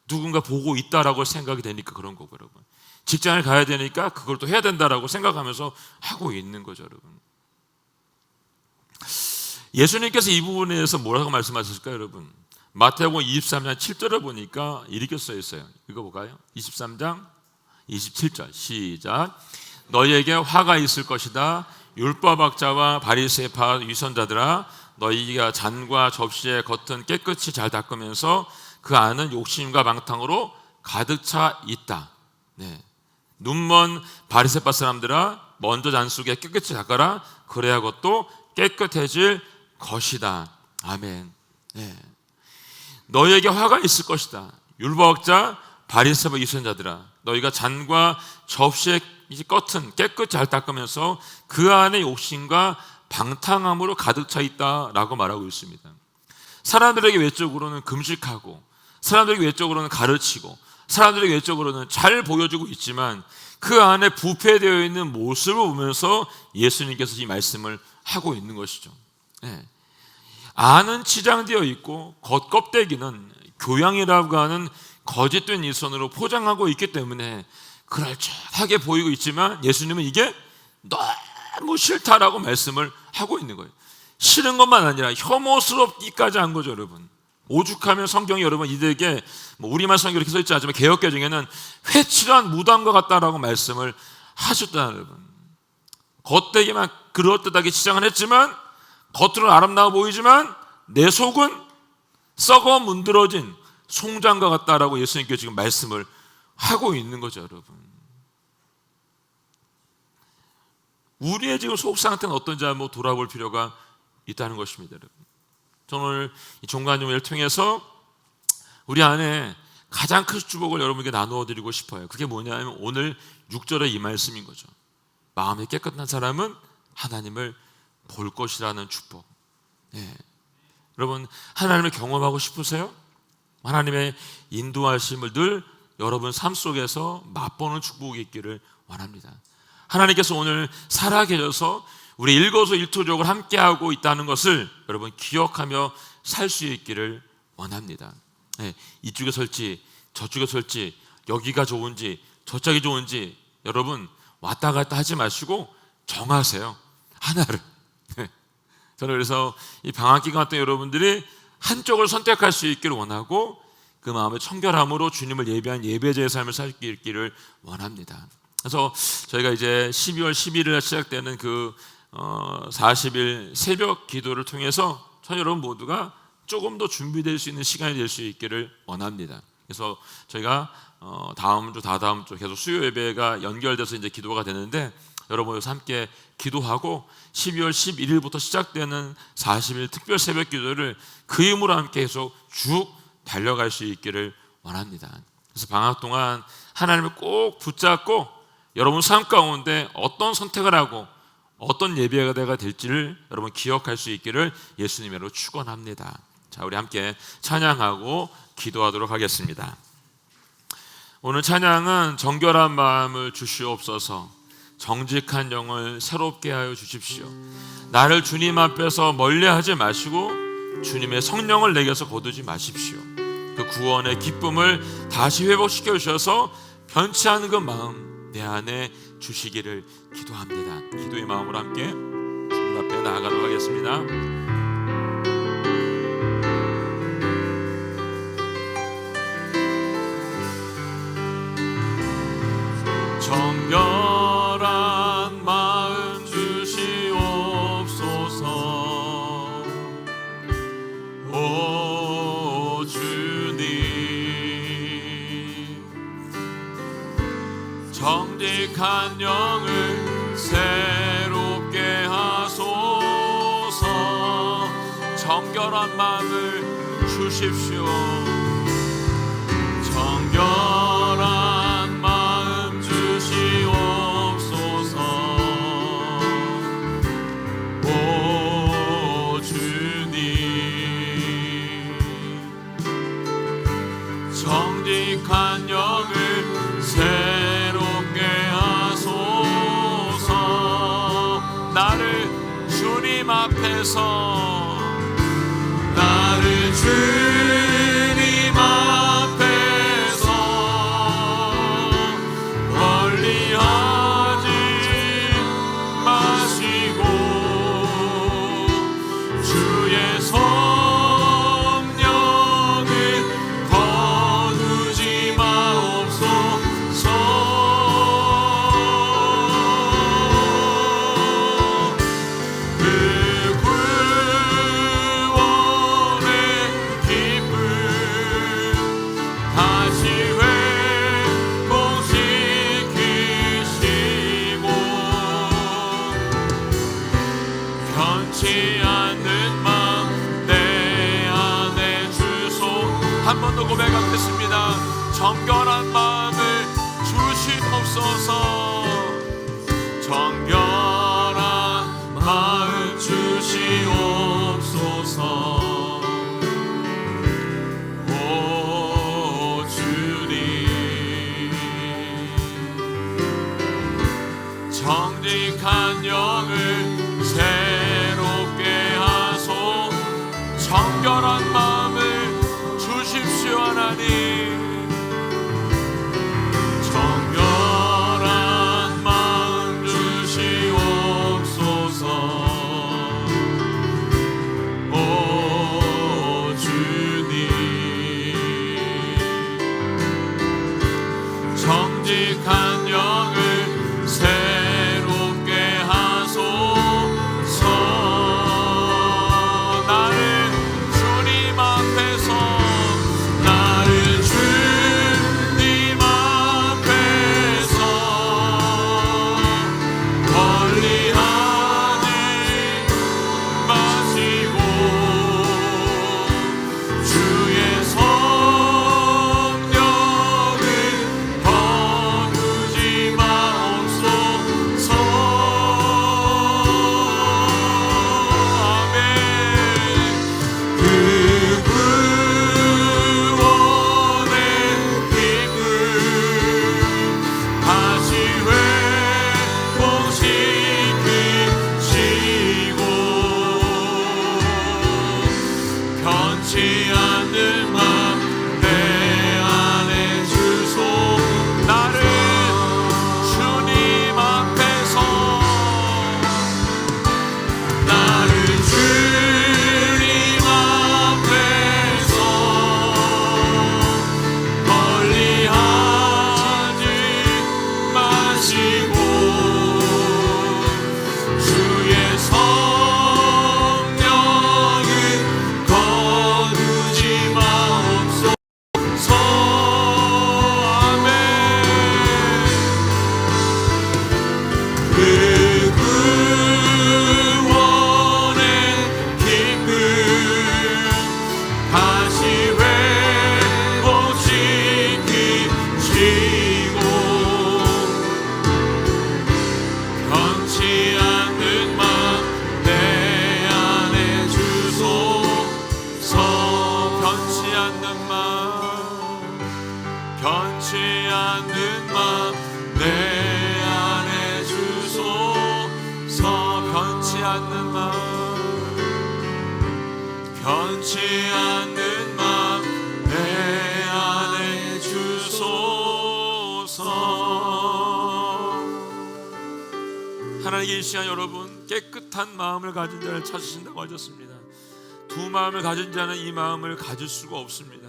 누군가 보고 있다라고 생각이 되니까 그런 거고, 여러분. 직장을 가야 되니까 그걸 또 해야 된다라고 생각하면서 하고 있는 거죠, 여러분. 예수님께서 이 부분에 대해서 뭐라고 말씀하셨을까요, 여러분? 마태복음 23장 7절을 보니까 이렇게 써 있어요. 읽어볼까요? 23장 27절 시작. 너희에게 화가 있을 것이다. 율법학자와 바리새파 위선자들아, 너희가 잔과 접시의 겉은 깨끗이 잘 닦으면서 그 안은 욕심과 방탕으로 가득 차 있다. 네. 눈먼 바리새파 사람들아, 먼저 잔속에 깨끗이 닦아라. 그래야 그것도 깨끗해질 것이다. 아멘. 네. 너희에게 화가 있을 것이다. 율법학자 바리새파 위선자들아, 너희가 잔과 접시의 겉은 깨끗이 잘 닦으면서 그 안에 욕심과 방탕함으로 가득 차 있다라고 말하고 있습니다. 사람들에게 외적으로는 금식하고, 사람들에게 외적으로는 가르치고, 사람들에게 외적으로는 잘 보여주고 있지만 그 안에 부패되어 있는 모습을 보면서 예수님께서 이 말씀을 하고 있는 것이죠. 네. 안은 치장되어 있고 겉껍데기는 교양이라고 하는 거짓된 일선으로 포장하고 있기 때문에 그럴듯하게 보이고 있지만 예수님은 이게 너무 싫다라고 말씀을 하고 있는 거예요. 싫은 것만 아니라 혐오스럽기까지 한 거죠, 여러분. 오죽하면 성경이 여러분 이들에게 우리말 성경이 이렇게 써있지 않지만 개역개정에는 회칠한 무당과 같다라고 말씀을 하셨다, 여러분. 겉되기만 그럴듯하게 치장을 했지만, 겉으로는 아름다워 보이지만 내 속은 썩어 문드러진 송장과 같다라고 예수님께서 지금 말씀을 하고 있는 거죠, 여러분. 우리의 지금 속 상태는 어떤지 한번 돌아볼 필요가 있다는 것입니다, 여러분. 저는 오늘 이 종간종회를 통해서 우리 안에 가장 큰 축복을 여러분에게 나누어 드리고 싶어요. 그게 뭐냐면 오늘 6절의 이 말씀인 거죠. 마음이 깨끗한 사람은 하나님을 볼 것이라는 축복. 예. 여러분, 하나님을 경험하고 싶으세요? 하나님의 인도하심을 늘 여러분 삶 속에서 맛보는 축복이 있기를 원합니다. 하나님께서 오늘 살아계셔서 우리 일거수일투족을 함께하고 있다는 것을 여러분 기억하며 살 수 있기를 원합니다. 네, 이쪽에 설지 저쪽에 설지 여기가 좋은지 저쪽이 좋은지 여러분 왔다 갔다 하지 마시고 정하세요. 하나를. 네. 저는 그래서 이 방학 기간 때 여러분들이 한쪽을 선택할 수 있기를 원하고 그 마음의 청결함으로 주님을 예배한 예배자의 삶을 살기를 원합니다. 그래서 저희가 이제 12월 11일 시작되는 그 40일 새벽 기도를 통해서 저 여러분 모두가 조금 더 준비될 수 있는 시간이 될 수 있기를 원합니다. 그래서 저희가 다음 주, 다다음 주 계속 수요 예배가 연결돼서 이제 기도가 되는데 여러분 여기서 함께 기도하고 12월 11일부터 시작되는 40일 특별 새벽 기도를 그 힘으로 함께 계속 쭉 달려갈 수 있기를 원합니다. 그래서 방학 동안 하나님을 꼭 붙잡고 여러분 삶 가운데 어떤 선택을 하고 어떤 예배가 될지를 여러분 기억할 수 있기를 예수님으로 축원합니다. 자, 우리 함께 찬양하고 기도하도록 하겠습니다. 오늘 찬양은 정결한 마음을 주시옵소서, 정직한 영을 새롭게 하여 주십시오. 나를 주님 앞에서 멀리하지 마시고 주님의 성령을 내게서 거두지 마십시오. 그 구원의 기쁨을 다시 회복시켜 주셔서 변치 않은 그 마음 내 안에 주시기를 기도합니다. 기도의 마음으로 함께 주님 앞에 나아가도록 하겠습니다. 정결한 마음 주시옵소서. 오 주님, 정직한 영을 새롭게 하소서. 정결한 마음을 주십시오. 정결한 마음 주시옵소서. 오 주님, 정직한 영을 새롭게 하소서. 앞에서 나를 주님 앞에서 멀리하지 마시고 주의 성령을 거두지 마옵소서. 그 구원의 기쁨 다시 회복시키시고 변치 않는 마음 내 안에 주소. 한 번 더 고백하겠습니다. 정결한 마음을 주시옵소서. 정결한 마음 주시옵소서. 오 주님, 정직한 영을 새롭게 하소. 정결한 마음을 주십시오 하나님. 정결한 마음 주시옵소서. 오 주님, 정직한 영을 새롭게 하소서. 나를 주님 앞에서 나를 주님 앞에서 멀리하지 마시고 주의 성령을 거두지 마옵소서. 아멘. 그 구원의 기쁨 다시 회복시키시고 변치 않는 마음 내 안에 주소. 나를 주님 앞에서 나를 주님 앞에서 멀리하지 마시고 주의 성령을 거두지 마옵소서. 아멘. 그 구원의 기쁨 다시 회복시키시고 변치 않는 마음 내 안에 주소서. 변치 않는 마음, 변치 않는 마음 내 안에 주소서. 변치 않는 마음, 변치 않는 마음 내 안에 주소서. 하나님께 이 시간 여러분 깨끗한 마음을 가진 자를 찾으신다고 하셨습니다. 두 마음을 가진 자는 이 마음을 가질 수가 없습니다.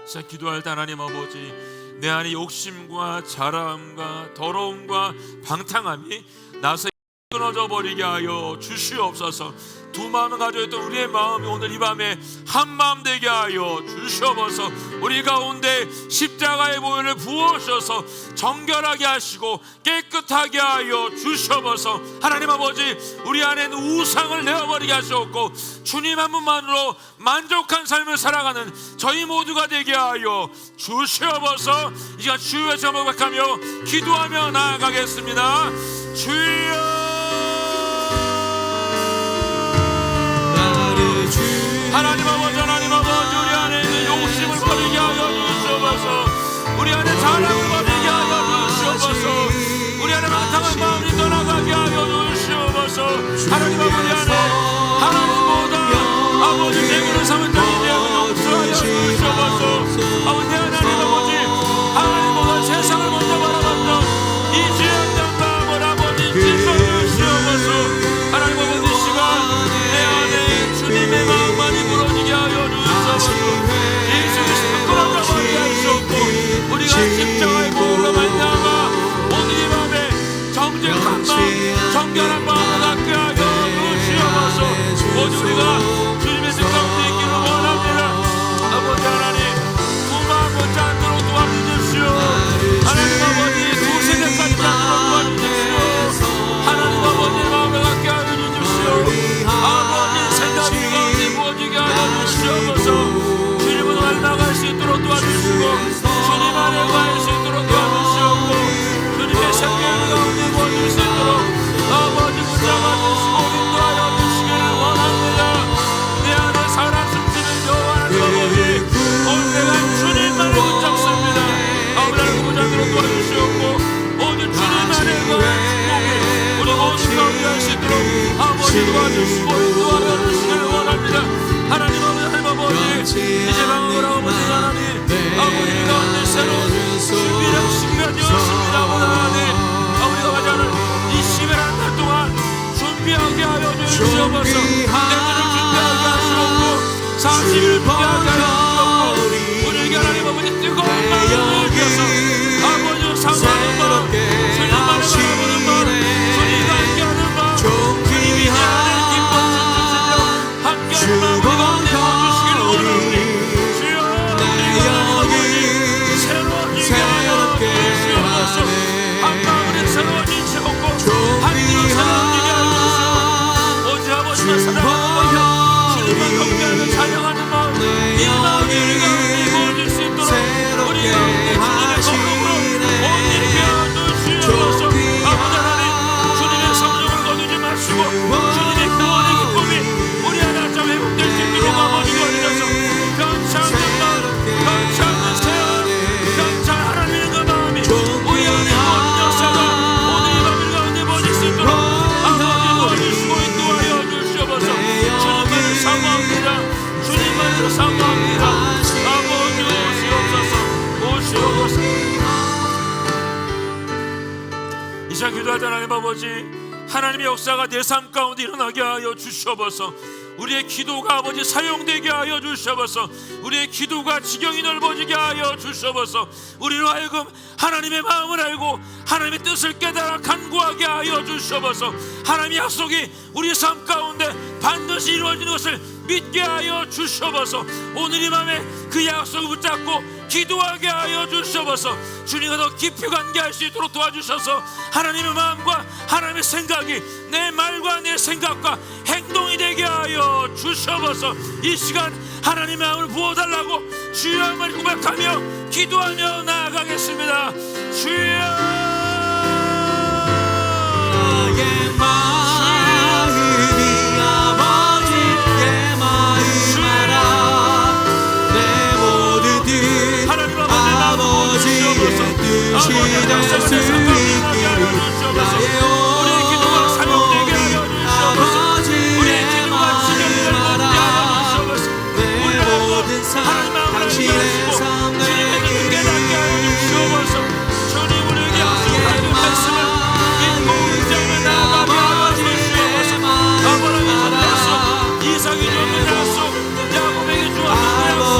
진짜 기도할 때 하나님 아버지, 내 안에 욕심과 자랑과 더러움과 방탕함이 나서 끊어져 버리게 하여 주시옵소서. 두 마음을 가지고 있던 우리의 마음이 오늘 이 밤에 한 마음 되게 하여 주시옵소서. 우리 가운데 십자가의 보혈을 부어주셔서 정결하게 하시고 깨끗하게 하여 주시옵소서. 하나님 아버지, 우리 안에는 우상을 내어버리게 하시옵고 주님 한 분만으로 만족한 삶을 살아가는 저희 모두가 되게 하여 주시옵소서. 이 시간 주의 제목을 고백하며 기도하며 나아가겠습니다. 주여, 하나님 아버지, 하나님 아버지, 우리 안에 있는 욕심을 버리게 하여 주시옵소서. 우리 안에 자랑을 버리게 하여 주시옵소서. 우리 안에 방탕한 마음이 떠나가게 하여 주시옵소서. 하나님 아버지 안에 주시옵소서. 주님은 왈마갈 수 있도록 도와주시고 주님 안에 거할 수 있도록 도와주시옵고 주님의 생명 가운데 모아줄 수 있도록 아버지 붙잡아주시고 인도하여 주시기를 원합니다. 내 안에 살아 숨쉬는 여호와 하나님 아버지, 온데간 주님만을 붙잡습니다. 아버지 붙잡도록 도와주시옵고 오직 주님 안에 거할 축복이 우리 모두 가운데 할 수 있도록 아버지 도와주시고 인도하여 주시기를 원합니다. 하나님 아버지, 이제 방황을 하고 있는 하나님 아버지 가운데 새로운 준비할 시기가 되었습니다. 하나님 아버지가 가자는 이 10일한 달 동안 준비하게 하여 주시옵소서. 내년을 준비하게 하시옵고 40일을 준비하게 하여 주시옵고 우리에게 하나님 아버지 뜨거운 마음을 주셔서 아버지 상하는 마음, 주님만을 바라보는 마음, 주님과 함께하는 마음, 주님이 내 안에 기뻐 주시며 함께하는 마음 가운데 주시기를 원하오니 주여 우리가 하나님 아버지 새로운 일에 하여 주시옵소서. 한 마음으로 새로운 일이 없고 한 길로 새로운 일이 하여 주시옵소서. 오직 아버지만 사랑하는 마음, 주님과 경배하며 찬양하는 마음, 이 마음이 우리 가운데 이루어질 수 있도록 우리 가운데 주님의 거룩으로 온 일이 되어 주시옵소서. 아버지 하나님 주님의 성령을 거두지 마시고 주님의 구원의 기쁨이 우리 안에 좀 회복될 수 있도록 아버지 도와주셔서 변치 않는 마음, 변치 않는 세월, 변치 않는 하나님의 그 마음이 우리 안에 모든 역사가 오늘 이 밤 가운데 모일 수 있도록 아버지 도와주시고 인도하여 주시옵소서. 주님만을 사모합니다. 주님만을 사모합니다. 아버지 오시옵소서. 오시옵소서. 이 시간 기도하자. 하나님 아버지, 하나님의 역사가 내 삶 가운데 일어나게 하여 주시옵소서. 우리의 기도가 아버지 사용되게 하여 주시옵소서. 우리의 기도가 지경이 넓어지게 하여 주시옵소서. 우리로 하여금 하나님의 마음을 알고 하나님의 뜻을 깨달아 간구하게 하여 주시옵소서. 하나님의 약속이 우리 삶 가운데 반드시 이루어지는 것을 믿게 하여 주시옵소서. 오늘 이 밤에 그 약속을 붙잡고 기도하게 하여 주시옵소서. 주님과 더 깊이 관계할 수 있도록 도와주셔서 하나님의 마음과 하나님의 생각이 내 말과 내 생각과 행동이 되게 하여 주시옵소서. 이 시간 하나님의 마음을 부어달라고 주여 말 고백하며 기도하며 나아가겠습니다. 주여 우리의 기도가 사용되게 하여 주시옵소서. 우리의 기도가 지경을 넓게 하여 주시옵소서. 우리를 하나님 마음을 알게 하시고 주님의 뜻을 깨닫게 하여 주시옵소서. 주님 우리에게 약속하신 말씀을 믿고 의지하며 나아가게 하여 주시옵소서. 아브라함의 약속, 이삭이 주었던 약속, 야곱에게 주었던 약속,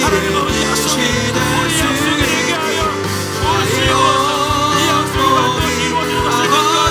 하나님 아버지 약속이 우리 약속이 되게 하여 주시옵소서. 성령이 오셨네. 이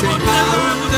세 가운데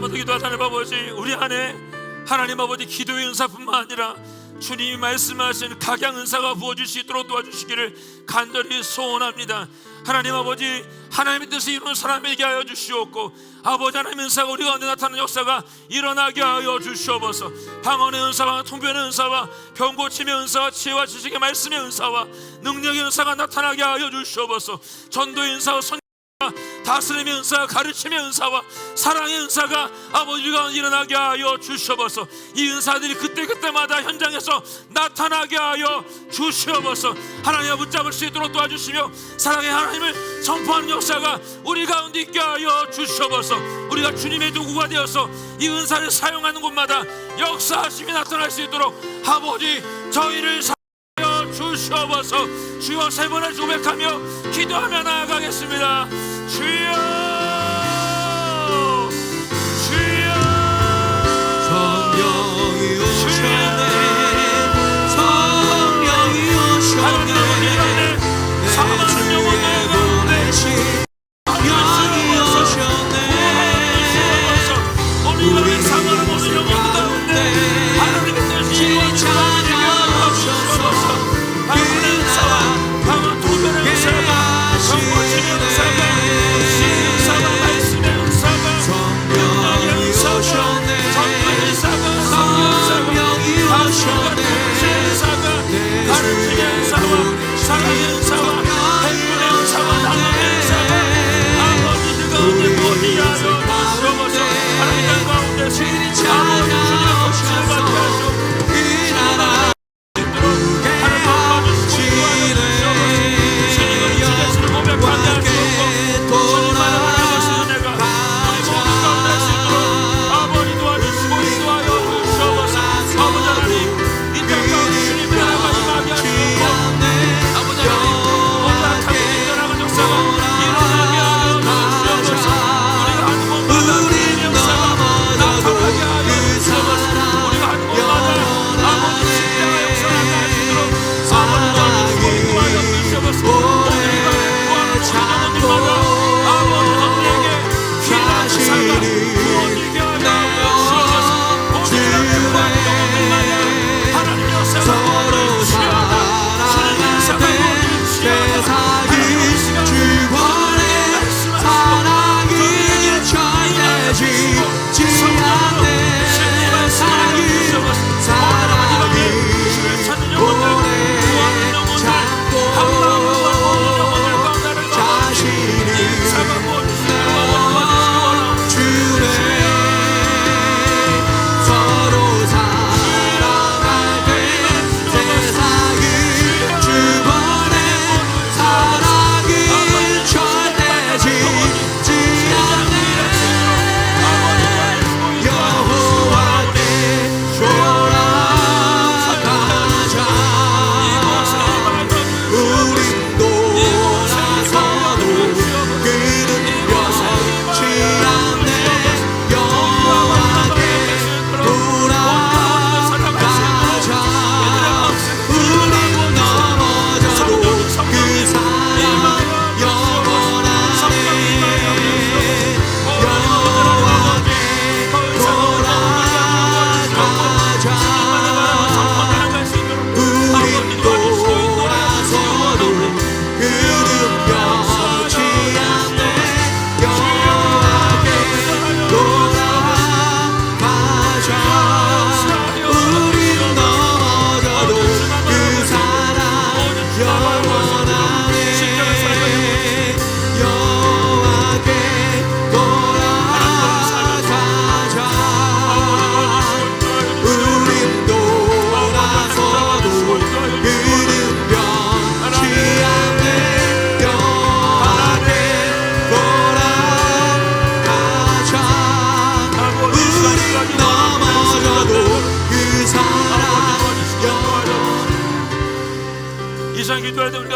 번 더 기도하자. 하나님 아버지, 우리 안에 하나님 아버지 기도의 은사뿐만 아니라 주님이 말씀하신 각양 은사가 부어질 수 있도록 도와주시기를 간절히 소원합니다. 하나님 아버지, 하나님의 뜻을 이루는 사람에게 하여 주시옵고, 아버지 하나님의 은사가 우리 가운데 나타나는 역사가 일어나게 하여 주시옵소서. 방언의 은사와 통변의 은사와 병고침의 은사와 지혜와 지식의 말씀의 은사와 능력의 은사가 나타나게 하여 주시옵소서. 전도의 은사와 다스림의 은사와 가르침의 은사와 사랑의 은사가 아버지가 일어나게 하여 주시옵소서. 이 은사들이 그때그때마다 현장에서 나타나게 하여 주시옵소서. 하나님을 붙잡을 수 있도록 도와주시며 사랑의 하나님을 선포하는 역사가 우리 가운데 있게 하여 주시옵소서. 우리가 주님의 도구가 되어서 이 은사를 사용하는 곳마다 역사하심이 나타날 수 있도록 아버지 저희를 사용하여 주시옵소서. 주여, 세 번을 고백하며 기도하며 나아가겠습니다. 주여, 주여, 성령이 오셨네, 성령이 오셨네, 사랑하는 영혼을 보내신 성령이 오셨네. 우리가 상하는 모든 영혼 가운데 하나님의 뜻이 이루어지게 하여 주시옵소서. 방언의 은사와 방언 도변의 은사와 정보침의 은사가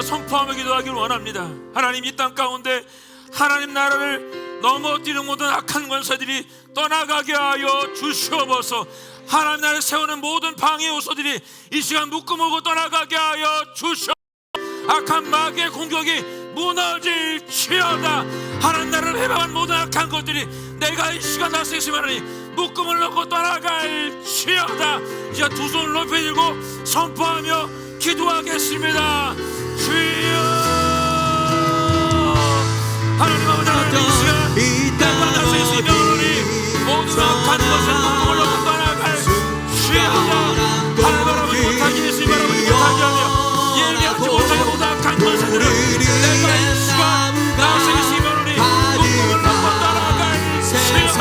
선포하며 기도하기를 원합니다. 하나님, 이 땅 가운데 하나님 나라를 넘어뜨리는 모든 악한 권세들이 떠나가게 하여 주시옵소서. 하나님 나라를 세우는 모든 방해 요소들이 이 시간 묶음하고 떠나가게 하여 주시옵소서. 악한 마귀의 공격이 무너질지어다. 하나님 나라를 해방한 모든 악한 것들이 내가 이 시간 나서겠으면 하나님 묶음을 놓고 떠나갈지어다. 이제 두 손을 높이 들고 선포하며 기도하겠습니다. 주여 하나님 아버지, 하나님 이 시간 내가 나서겠으면 하나님 모든 악한 것을 묶음을 놓고 떠나갈지어다. 하나님 아버지 못하게 예수님 아버지 못하게 하며 얘기하지 못하게 모든 악한 것들을 내가 이 시간 나서겠으면 하나님 묶음을 놓고 떠나갈지어다.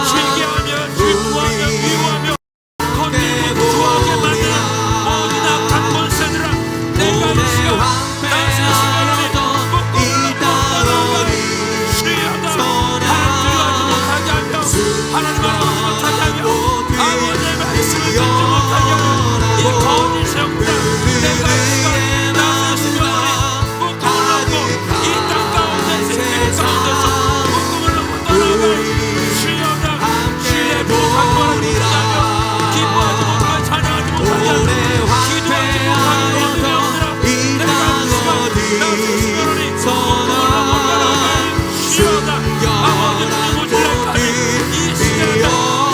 즐겨하며 질투하며 미워하며 건들고 좋아하게 만드는 모든 악한 권세들아 내가 이 시간 나서겠으면 하나님 묶음을 놓고 떠나갈지어다. 하나님 못하게 하며 하나님 아버지 못하게 하며 아버지의 말씀을 듣지 못하게 하며 이 거짓 세운다. 내가 이 시간 나서겠으면 하나님 묶음을 놓고 이 땅 가운데 생명 가운데서 묶음을 놓고 떠나갈지어다. 주의 부족한 거를 묻다며 기뻐하지 못하게 찬양하지 못하게 하며 기도하지 못하게 모든 영들아 내가 이 시간 나서겠으면 하나님 묶음을 놓고 떠나갈지어다. 아버지 주님 모질랄까지 이 시간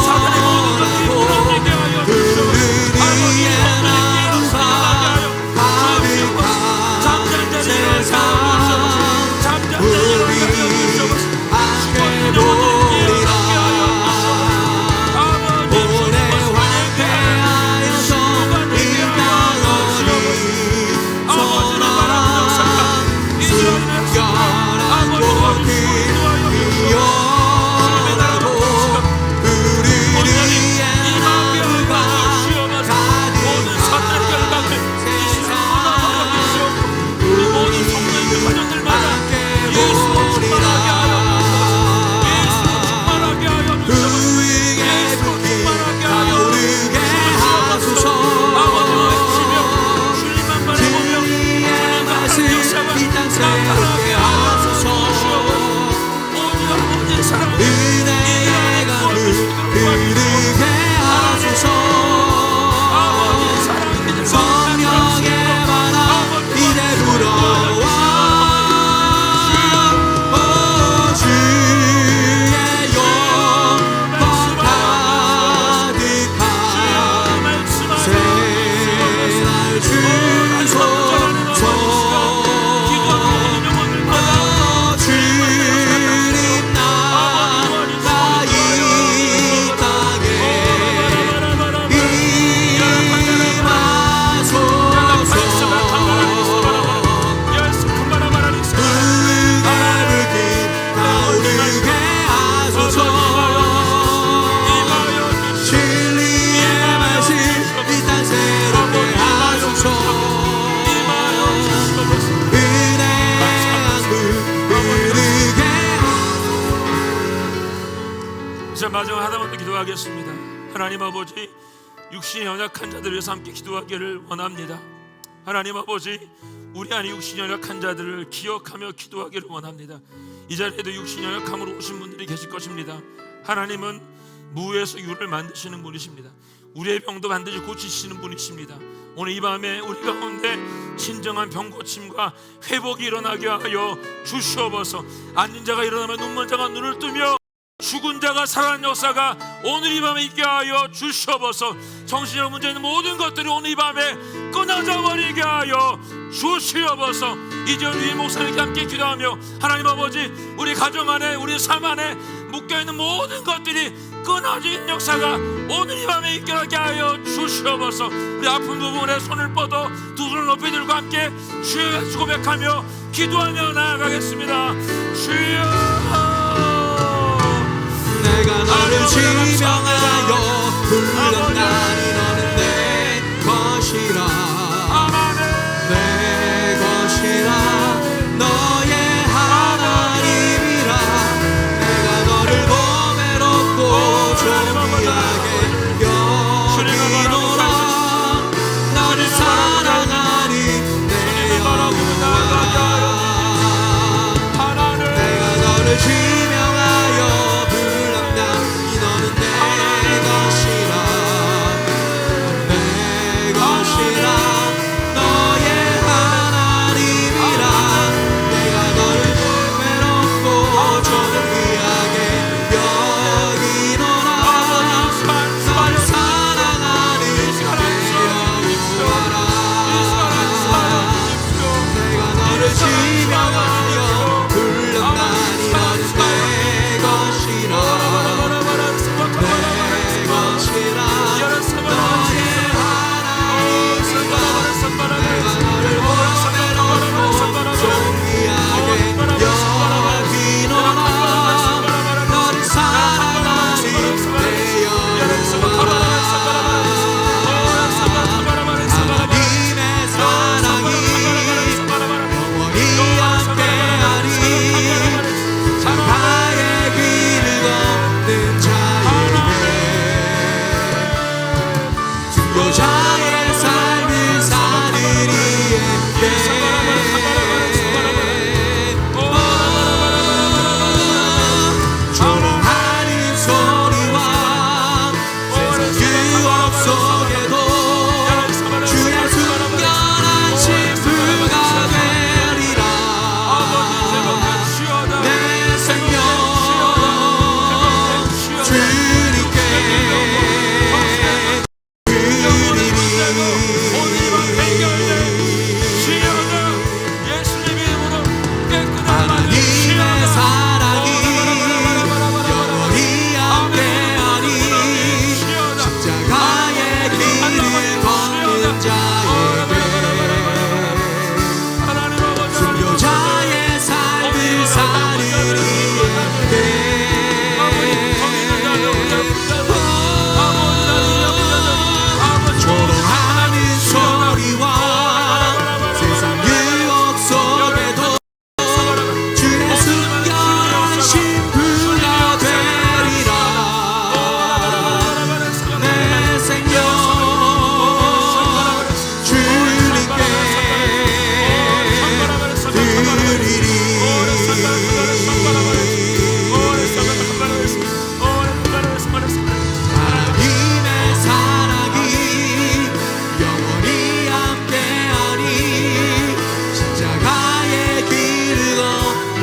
사단의 모든 것들이 무너지게 하여 주시옵소서. 아버지 성령의 깨어서 일어나게 하여 주시옵소서. 잠잠 자리에 일어나게 주시옵소서. 잠잠 자리에 일어나게 주시옵소서. 죽어있는 영혼들이 깨어나게 하여 주시옵소서. 아버지 주님의 예배하여 주가 되게 하여 주시옵소서. 아버지는 바라보는 역사가 이스라엘의 역사가 아버지 도와주시고 인도하여 주시옵소서. 주님의 나라로 온전히 임하게 하여 주시옵소서. 모든 사탄의 결박을 이 시간 끊어버려 주시옵소서. 우리 모든 성도님들 가정들마다 예수로 충만하게 하여 주시옵소서. 예수로 충만하게 하여 주시옵소서. 예수로 충만하게 하여 주시옵소서. 아버지를 외치며 주님만 바라보며 주님만 하는 역사가 나타나게 하여 주시옵소서. 오직 아버지의 사랑을 이 땅에 부어주시도록 도와주시옵소서. 아버지의 사랑을 믿을 수 있는 아버지 자, 마지막 하나만 기도하겠습니다. 하나님 아버지, 육신이 연약한 자들을 위해서 함께 기도하기를 원합니다. 하나님 아버지, 우리 안에 육신이 연약한 자들을 기억하며 기도하기를 원합니다. 이 자리에도 육신이 연약함으로 오신 분들이 계실 것입니다. 하나님은 무에서 유를 만드시는 분이십니다. 우리의 병도 반드시 고치시는 분이십니다. 오늘 이 밤에 우리 가운데 진정한 병 고침과 회복이 일어나게 하여 주시옵소서. 앉은 자가 일어나며 눈먼 자가 눈을 뜨며 죽은 자가 살아난 역사가 오늘 이 밤에 있게 하여 주시옵소서. 정신적 문제 있는 모든 것들이 오늘 이 밤에 끊어져 버리게 하여 주시옵소서. 이제 우리 목사님께 함께 기도하며 하나님 아버지, 우리 가정 안에 우리 삶 안에 묶여있는 모든 것들이 끊어진 역사가 오늘 이 밤에 있게 하여 주시옵소서. 우리 아픈 부분에 손을 뻗어 두 손을 높이 들고 함께 주여 고백하며 기도하며 나아가겠습니다. 주여, 내가 너를 지명하여 불렀나니 너는 내 것이라, 내 것이라, 너의 하나님이라. 내가 너를 보배롭고 존귀하게 여기노라. 너를 사랑하니 내 영혼아. 내가 너를 지명하여 너는 내 것이라, 내 것이라, 너의 하나님이라. 내가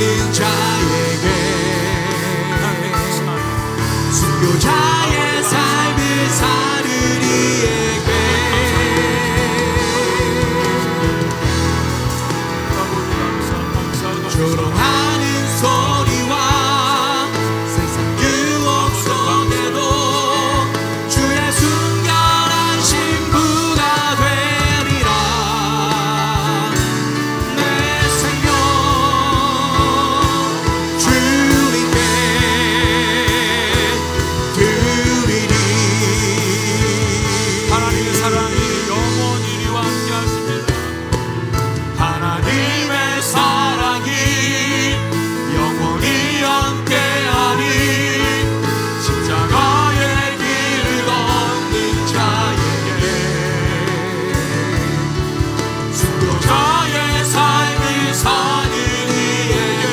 없는 자에게 순교자의 삶을 사는 이에게 조롱하는 소리와 세상 유혹 속에도 주의 순결한 신부가 되리라. 내 생명 주님께 드리리. 하나님의 사랑이 영원히 우리와 함께 하십니다. 하나님의 사랑이 영원히 함께하니 십자가의 길을 걷는 자에게 순교자의 삶을 사는 이에게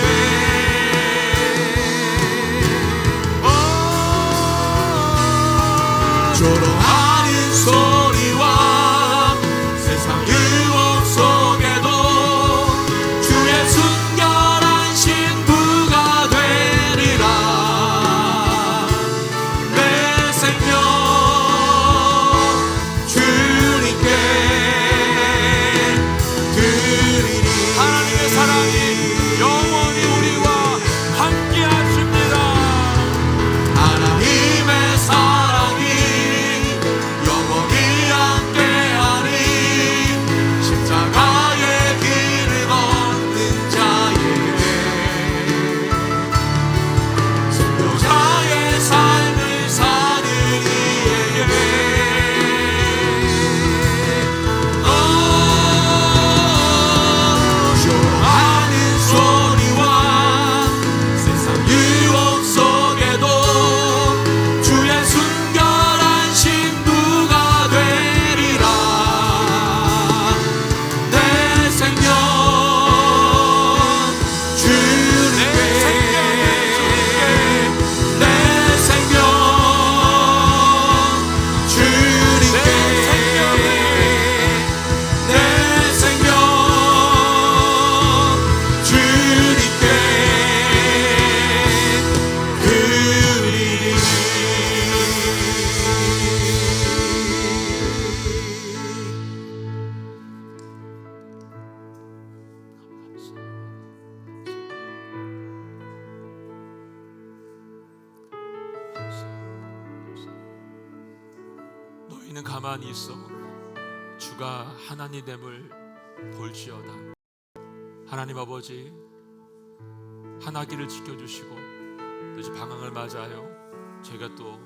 조롱하는 소리와 세상 유혹 속에도 주의 순결한 신부가 되리라. 내 생명 주님께 드리리. 하나님의 사랑이 영원히 우리와 함께 하십니다. 하나님의 사랑이 영원히 함께하니 십자가의 길을 걷는 자에게 순교자의 삶을 사는 이에게 조롱하는 소리와 세상 유혹 속에도 주의 순결한 신부가 되리라. 내 생명 주님께 내 생명 주님께 내 생명 주님께 드리리. 너희는 가만히 있어 주가 하나님됨을 볼지어다. 하나님 아버지, 하나기를 지켜주시고 또 이제 방황을 맞아요. 저희가 또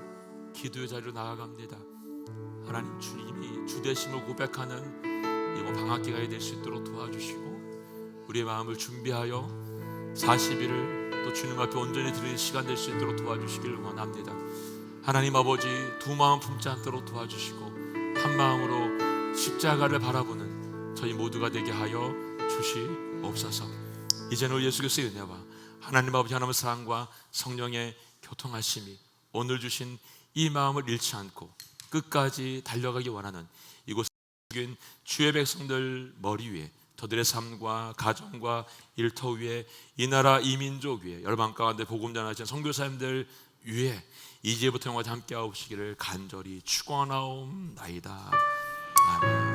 기도의 자리로 나아갑니다. 하나님, 주님이 주되심을 고백하는 이번 방학기가 될 수 있도록 도와주시고 우리의 마음을 준비하여 40일을 또 주님 앞에 온전히 드리는 시간 될 수 있도록 도와주시기를 원합니다. 하나님 아버지, 두 마음 품지 않도록 도와주시고 한 마음으로 십자가를 바라보는 저희 모두가 되게 하여 주시옵소서. 이제는 우리 예수 그리스도의 은혜와 하나님 아버지 하나님의 사랑과 성령의 교통하심이 오늘 주신 이 마음을 잃지 않고 끝까지 달려가기 원하는 이곳 주의 백성들 머리 위에, 저들의 삶과 가정과 일터 위에, 이 나라 이 민족 위에, 열방 가운데 복음 전하시는 선교사님들 위에 이제부터 영원히 함께 하옵시기를 간절히 축원하옵나이다. 아멘.